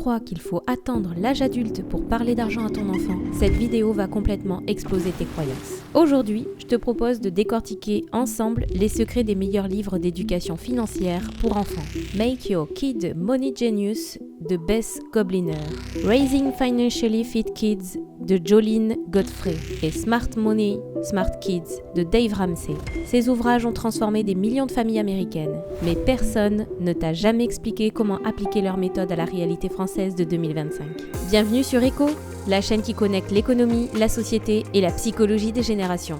crois qu'il faut attendre l'âge adulte pour parler d'argent à ton enfant, cette vidéo va complètement exploser tes croyances. Aujourd'hui, je te propose de décortiquer ensemble les secrets des meilleurs livres d'éducation financière pour enfants. Make Your Kid Money Genius de Bess Gobliner, Raising Financially Fit Kids de Jolene Godfrey et Smart Money, Smart Kids de Dave Ramsey. Ces ouvrages ont transformé des millions de familles américaines, mais personne ne t'a jamais expliqué comment appliquer leur méthode à la réalité française de 2025. Bienvenue sur Echo, la chaîne qui connecte l'économie, la société et la psychologie des générations.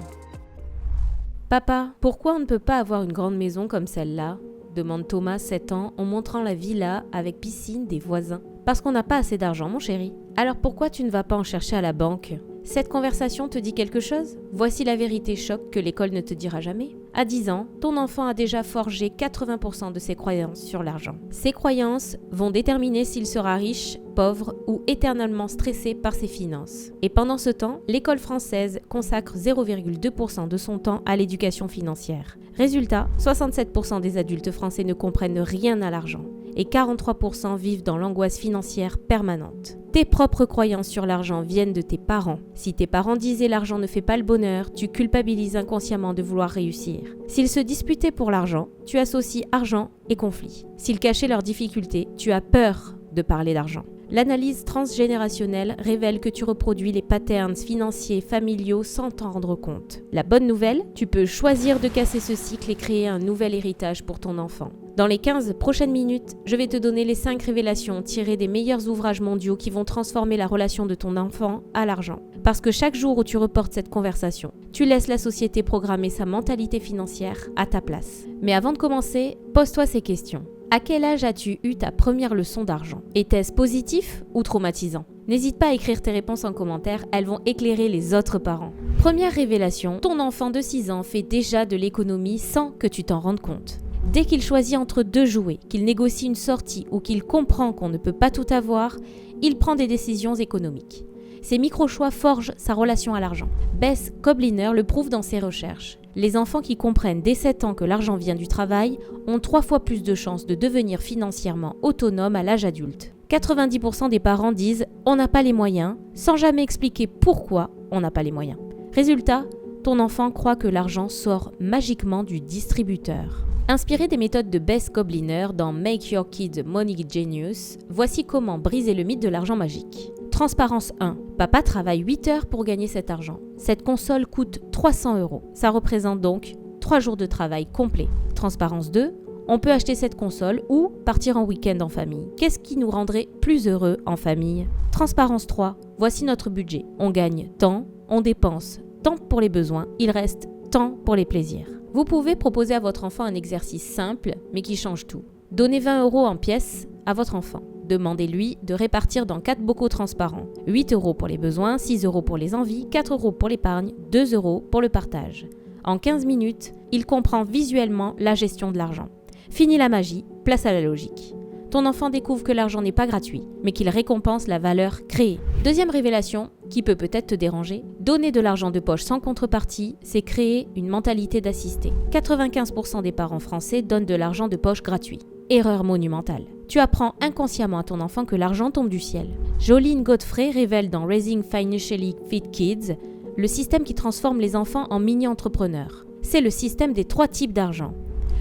Papa, pourquoi on ne peut pas avoir une grande maison comme celle-là ? Demande Thomas, 7 ans, en montrant la villa avec piscine des voisins. Parce qu'on n'a pas assez d'argent, mon chéri. Alors pourquoi tu ne vas pas en chercher à la banque ? Cette conversation te dit quelque chose ? Voici la vérité choc que l'école ne te dira jamais. À 10 ans, ton enfant a déjà forgé 80% de ses croyances sur l'argent. Ces croyances vont déterminer s'il sera riche, pauvre ou éternellement stressé par ses finances. Et pendant ce temps, l'école française consacre 0,2% de son temps à l'éducation financière. Résultat, 67% des adultes français ne comprennent rien à l'argent et 43% vivent dans l'angoisse financière permanente. Tes propres croyances sur l'argent viennent de tes parents. Si tes parents disaient l'argent ne fait pas le bonheur, tu culpabilises inconsciemment de vouloir réussir. S'ils se disputaient pour l'argent, tu associes argent et conflit. S'ils cachaient leurs difficultés, tu as peur de parler d'argent. L'analyse transgénérationnelle révèle que tu reproduis les patterns financiers familiaux sans t'en rendre compte. La bonne nouvelle, tu peux choisir de casser ce cycle et créer un nouvel héritage pour ton enfant. Dans les 15 prochaines minutes, je vais te donner les 5 révélations tirées des meilleurs ouvrages mondiaux qui vont transformer la relation de ton enfant à l'argent. Parce que chaque jour où tu reportes cette conversation, tu laisses la société programmer sa mentalité financière à ta place. Mais avant de commencer, pose-toi ces questions. À quel âge as-tu eu ta première leçon d'argent ? Était-ce positif ou traumatisant ? N'hésite pas à écrire tes réponses en commentaire, elles vont éclairer les autres parents. Première révélation, ton enfant de 6 ans fait déjà de l'économie sans que tu t'en rendes compte. Dès qu'il choisit entre 2 jouets, qu'il négocie une sortie ou qu'il comprend qu'on ne peut pas tout avoir, il prend des décisions économiques. Ces micro-choix forgent sa relation à l'argent. Bess Gobliner le prouve dans ses recherches. Les enfants qui comprennent dès 7 ans que l'argent vient du travail ont 3 fois plus de chances de devenir financièrement autonomes à l'âge adulte. 90% des parents disent « on n'a pas les moyens » sans jamais expliquer pourquoi on n'a pas les moyens. Résultat, ton enfant croit que l'argent sort magiquement du distributeur. Inspiré des méthodes de Bess Gobliner dans Make Your Kid Money Genius, voici comment briser le mythe de l'argent magique. Transparence 1. Papa travaille 8 heures pour gagner cet argent. Cette console coûte 300 €. Ça représente donc 3 jours de travail complet. Transparence 2. On peut acheter cette console ou partir en week-end en famille. Qu'est-ce qui nous rendrait plus heureux en famille ? Transparence 3. Voici notre budget. On gagne tant, on dépense tant pour les besoins, il reste tant pour les plaisirs. Vous pouvez proposer à votre enfant un exercice simple, mais qui change tout. Donnez 20 € en pièces à votre enfant. Demandez-lui de répartir dans 4 bocaux transparents. 8 € pour les besoins, 6 € pour les envies, 4 € pour l'épargne, 2 € pour le partage. En 15 minutes, il comprend visuellement la gestion de l'argent. Fini la magie, place à la logique. Ton enfant découvre que l'argent n'est pas gratuit, mais qu'il récompense la valeur créée. Deuxième révélation, qui peut peut-être te déranger, donner de l'argent de poche sans contrepartie, c'est créer une mentalité d'assisté. 95% des parents français donnent de l'argent de poche gratuit. Erreur monumentale. Tu apprends inconsciemment à ton enfant que l'argent tombe du ciel. Jolene Godfrey révèle dans Raising Financially Fit Kids le système qui transforme les enfants en mini-entrepreneurs. C'est le système des 3 types d'argent.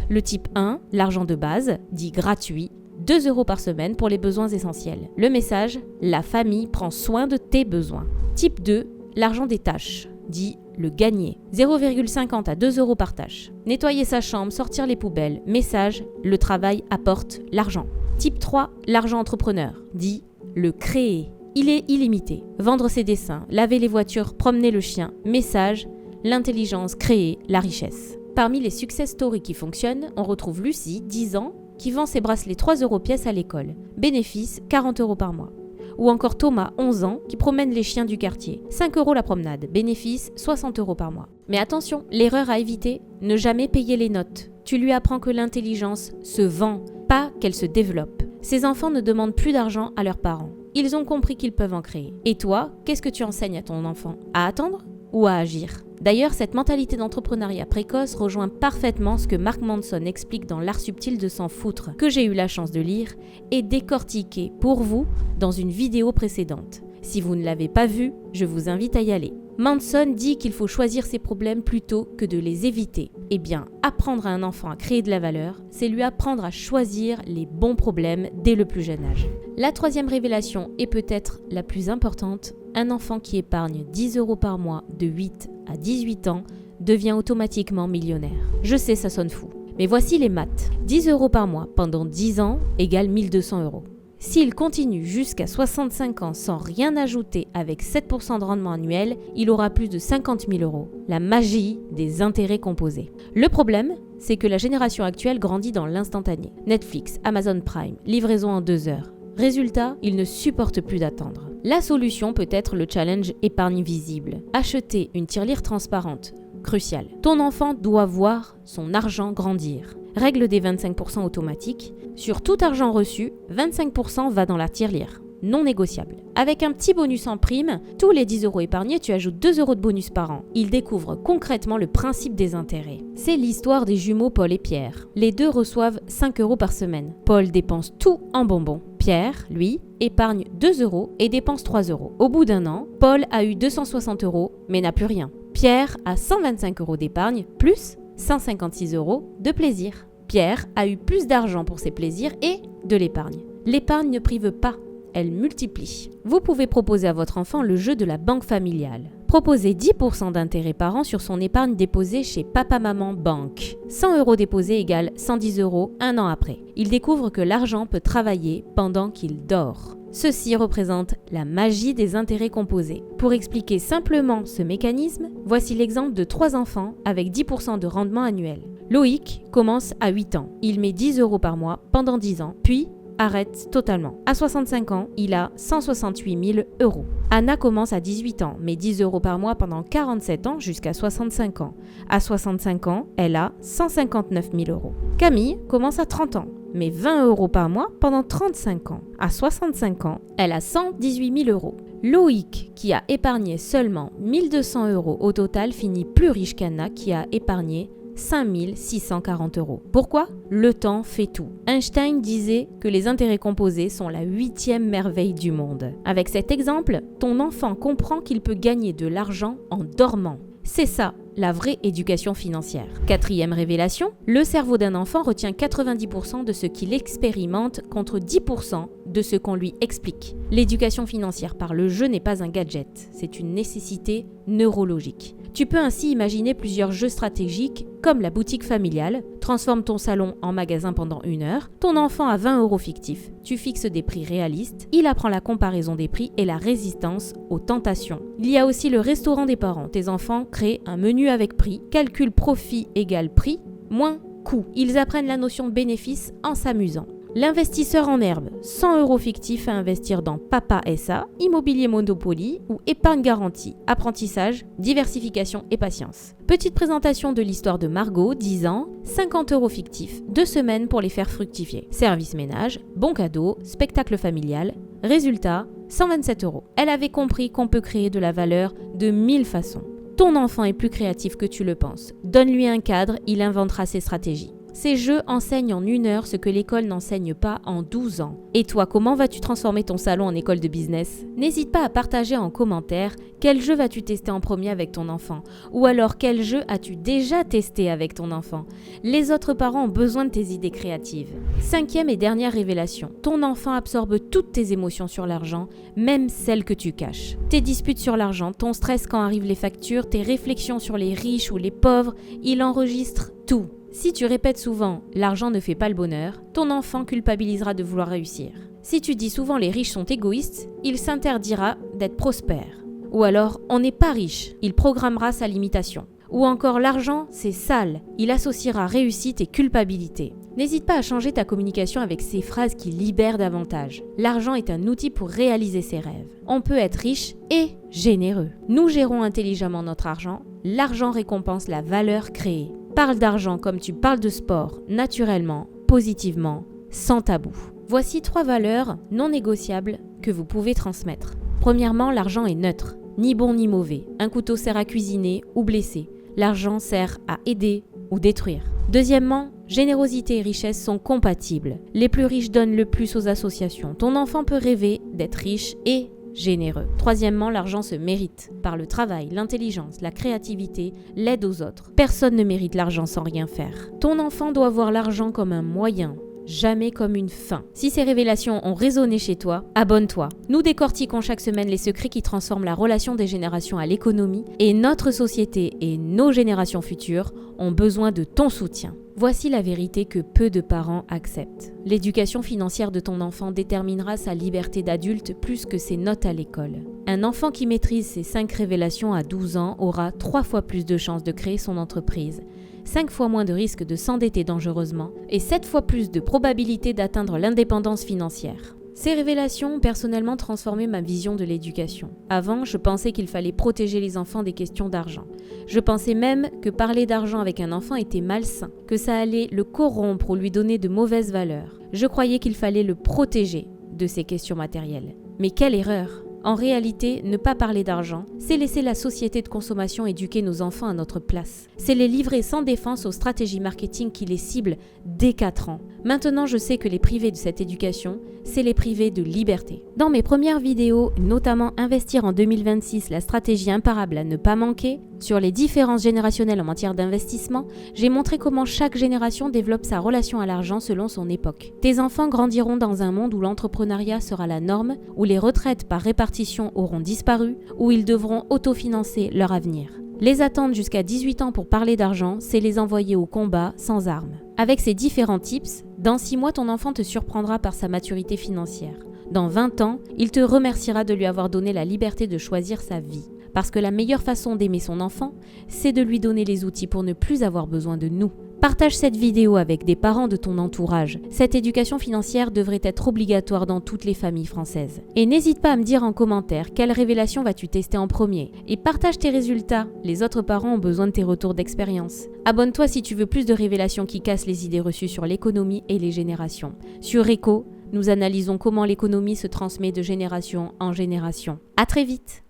Le type 1, l'argent de base, dit gratuit, 2 € par semaine pour les besoins essentiels. Le message, la famille prend soin de tes besoins. Type 2, l'argent des tâches, dit le gagné, 0,50 à 2 € par tâche. Nettoyer sa chambre, sortir les poubelles. Message, le travail apporte l'argent. Type 3, l'argent entrepreneur, dit le créer. Il est illimité. Vendre ses dessins, laver les voitures, promener le chien. Message, l'intelligence crée la richesse. Parmi les success stories qui fonctionnent, on retrouve Lucie, 10 ans, qui vend ses bracelets 3 € pièce à l'école. Bénéfice, 40 € par mois. Ou encore Thomas, 11 ans, qui promène les chiens du quartier. 5 € la promenade. Bénéfice, 60 € par mois. Mais attention, l'erreur à éviter, ne jamais payer les notes. Tu lui apprends que l'intelligence se vend, pas qu'elle se développe. Ces enfants ne demandent plus d'argent à leurs parents. Ils ont compris qu'ils peuvent en créer. Et toi, qu'est-ce que tu enseignes à ton enfant ? À attendre ? ou à agir. D'ailleurs, cette mentalité d'entrepreneuriat précoce rejoint parfaitement ce que Mark Manson explique dans L'art subtil de s'en foutre, que j'ai eu la chance de lire et décortiquer pour vous dans une vidéo précédente. Si vous ne l'avez pas vue, je vous invite à y aller. Manson dit qu'il faut choisir ses problèmes plutôt que de les éviter. Eh bien, apprendre à un enfant à créer de la valeur, c'est lui apprendre à choisir les bons problèmes dès le plus jeune âge. La troisième révélation est peut-être la plus importante. Un enfant qui épargne 10 € par mois de 8 à 18 ans devient automatiquement millionnaire. Je sais, ça sonne fou. Mais voici les maths. 10 € par mois pendant 10 ans égale 1200 €. S'il continue jusqu'à 65 ans sans rien ajouter avec 7% de rendement annuel, il aura plus de 50 000 €. La magie des intérêts composés. Le problème, c'est que la génération actuelle grandit dans l'instantané. Netflix, Amazon Prime, livraison en 2 heures. Résultat, il ne supporte plus d'attendre. La solution peut être le challenge épargne visible. Acheter une tirelire transparente. Crucial. Ton enfant doit voir son argent grandir. Règle des 25% automatiques. Sur tout argent reçu, 25% va dans la tirelire. Non négociable. Avec un petit bonus en prime, tous les 10 € épargnés, tu ajoutes 2 € de bonus par an. Il découvre concrètement le principe des intérêts. C'est l'histoire des jumeaux Paul et Pierre. Les deux reçoivent 5 € par semaine. Paul dépense tout en bonbons. Pierre, lui, épargne 2 € et dépense 3 €. Au bout d'un an, Paul a eu 260 € mais n'a plus rien. Pierre a 125 € d'épargne plus 156 € de plaisir. Pierre a eu plus d'argent pour ses plaisirs et de l'épargne. L'épargne ne prive pas, elle multiplie. Vous pouvez proposer à votre enfant le jeu de la banque familiale. Proposez 10% d'intérêt par an sur son épargne déposée chez Papa-Maman Banque. 100 € déposés égale 110 € un an après. Il découvre que l'argent peut travailler pendant qu'il dort. Ceci représente la magie des intérêts composés. Pour expliquer simplement ce mécanisme, voici l'exemple de 3 enfants avec 10% de rendement annuel. Loïc commence à 8 ans. Il met 10 € par mois pendant 10 ans, puis arrête totalement. À 65 ans, il a 168 000 €. Anna commence à 18 ans, met 10 € par mois pendant 47 ans jusqu'à 65 ans. À 65 ans, elle a 159 000 €. Camille commence à 30 ans, met 20 € par mois pendant 35 ans. À 65 ans, elle a 118 000 €. Loïc, qui a épargné seulement 1 200 € au total, finit plus riche qu'Anna qui a épargné 5 640 €. Pourquoi ? Le temps fait tout. Einstein disait que les intérêts composés sont la 8e merveille du monde. Avec cet exemple, ton enfant comprend qu'il peut gagner de l'argent en dormant. C'est ça, la vraie éducation financière. Quatrième révélation, le cerveau d'un enfant retient 90% de ce qu'il expérimente contre 10% de ce qu'on lui explique. L'éducation financière par le jeu n'est pas un gadget, c'est une nécessité neurologique. Tu peux ainsi imaginer plusieurs jeux stratégiques comme la boutique familiale. Transforme ton salon en magasin pendant 1 heure. Ton enfant a 20 € fictifs. Tu fixes des prix réalistes. Il apprend la comparaison des prix et la résistance aux tentations. Il y a aussi le restaurant des parents. Tes enfants créent un menu avec prix. Calcul profit égale prix moins coût. Ils apprennent la notion de bénéfice en s'amusant. L'investisseur en herbe, 100 € fictifs à investir dans Papa SA, Immobilier Monopoly ou Épargne Garantie, apprentissage, diversification et patience. Petite présentation de l'histoire de Margot, 10 ans, 50 € fictifs, 2 semaines pour les faire fructifier. Service ménage, bon cadeau, spectacle familial, résultat, 127 €. Elle avait compris qu'on peut créer de la valeur de 1000 façons. Ton enfant est plus créatif que tu le penses. Donne-lui un cadre, il inventera ses stratégies. Ces jeux enseignent en 1 heure ce que l'école n'enseigne pas en 12 ans. Et toi, comment vas-tu transformer ton salon en école de business ? N'hésite pas à partager en commentaire quel jeu vas-tu tester en premier avec ton enfant ? Ou alors quel jeu as-tu déjà testé avec ton enfant ? Les autres parents ont besoin de tes idées créatives. 5e et dernière révélation. Ton enfant absorbe toutes tes émotions sur l'argent, même celles que tu caches. Tes disputes sur l'argent, ton stress quand arrivent les factures, tes réflexions sur les riches ou les pauvres, il enregistre tout. Si tu répètes souvent « l'argent ne fait pas le bonheur », ton enfant culpabilisera de vouloir réussir. Si tu dis souvent « les riches sont égoïstes », il s'interdira d'être prospère. Ou alors « on n'est pas riche », il programmera sa limitation. Ou encore « l'argent, c'est sale », il associera réussite et culpabilité. N'hésite pas à changer ta communication avec ces phrases qui libèrent davantage. L'argent est un outil pour réaliser ses rêves. On peut être riche et généreux. Nous gérons intelligemment notre argent. L'argent récompense la valeur créée. Parle d'argent comme tu parles de sport, naturellement, positivement, sans tabou. Voici 3 valeurs non négociables que vous pouvez transmettre. Premièrement, l'argent est neutre. ni bon ni mauvais. Un couteau sert à cuisiner ou blesser. L'argent sert à aider ou détruire. Deuxièmement, générosité et richesse sont compatibles. Les plus riches donnent le plus aux associations. Ton enfant peut rêver d'être riche et généreux. Troisièmement, l'argent se mérite par le travail, l'intelligence, la créativité, l'aide aux autres. Personne ne mérite l'argent sans rien faire. Ton enfant doit voir l'argent comme un moyen, jamais comme une fin. Si ces révélations ont résonné chez toi, abonne-toi. Nous décortiquons chaque semaine les secrets qui transforment la relation des générations à l'économie et notre société et nos générations futures ont besoin de ton soutien. Voici la vérité que peu de parents acceptent. L'éducation financière de ton enfant déterminera sa liberté d'adulte plus que ses notes à l'école. Un enfant qui maîtrise ces 5 révélations à 12 ans aura 3 fois plus de chances de créer son entreprise, 5 fois moins de risques de s'endetter dangereusement et 7 fois plus de probabilité d'atteindre l'indépendance financière. Ces révélations ont personnellement transformé ma vision de l'éducation. Avant, je pensais qu'il fallait protéger les enfants des questions d'argent. Je pensais même que parler d'argent avec un enfant était malsain, que ça allait le corrompre ou lui donner de mauvaises valeurs. Je croyais qu'il fallait le protéger de ces questions matérielles. Mais quelle erreur! En réalité, ne pas parler d'argent, c'est laisser la société de consommation éduquer nos enfants à notre place. C'est les livrer sans défense aux stratégies marketing qui les ciblent dès 4 ans. Maintenant, je sais que les priver de cette éducation, c'est les priver de liberté. Dans mes premières vidéos, notamment Investir en 2026, la stratégie imparable à ne pas manquer, sur les différences générationnelles en matière d'investissement, j'ai montré comment chaque génération développe sa relation à l'argent selon son époque. Tes enfants grandiront dans un monde où l'entrepreneuriat sera la norme, où les retraites par répartition auront disparu, où ils devront autofinancer leur avenir. Les attendre jusqu'à 18 ans pour parler d'argent, c'est les envoyer au combat sans armes. Avec ces différents tips, dans 6 mois, ton enfant te surprendra par sa maturité financière. Dans 20 ans, il te remerciera de lui avoir donné la liberté de choisir sa vie. Parce que la meilleure façon d'aimer son enfant, c'est de lui donner les outils pour ne plus avoir besoin de nous. Partage cette vidéo avec des parents de ton entourage. Cette éducation financière devrait être obligatoire dans toutes les familles françaises. Et n'hésite pas à me dire en commentaire quelle révélation vas-tu tester en premier. Et partage tes résultats. Les autres parents ont besoin de tes retours d'expérience. Abonne-toi si tu veux plus de révélations qui cassent les idées reçues sur l'économie et les générations. Sur Eco, nous analysons comment l'économie se transmet de génération en génération. À très vite!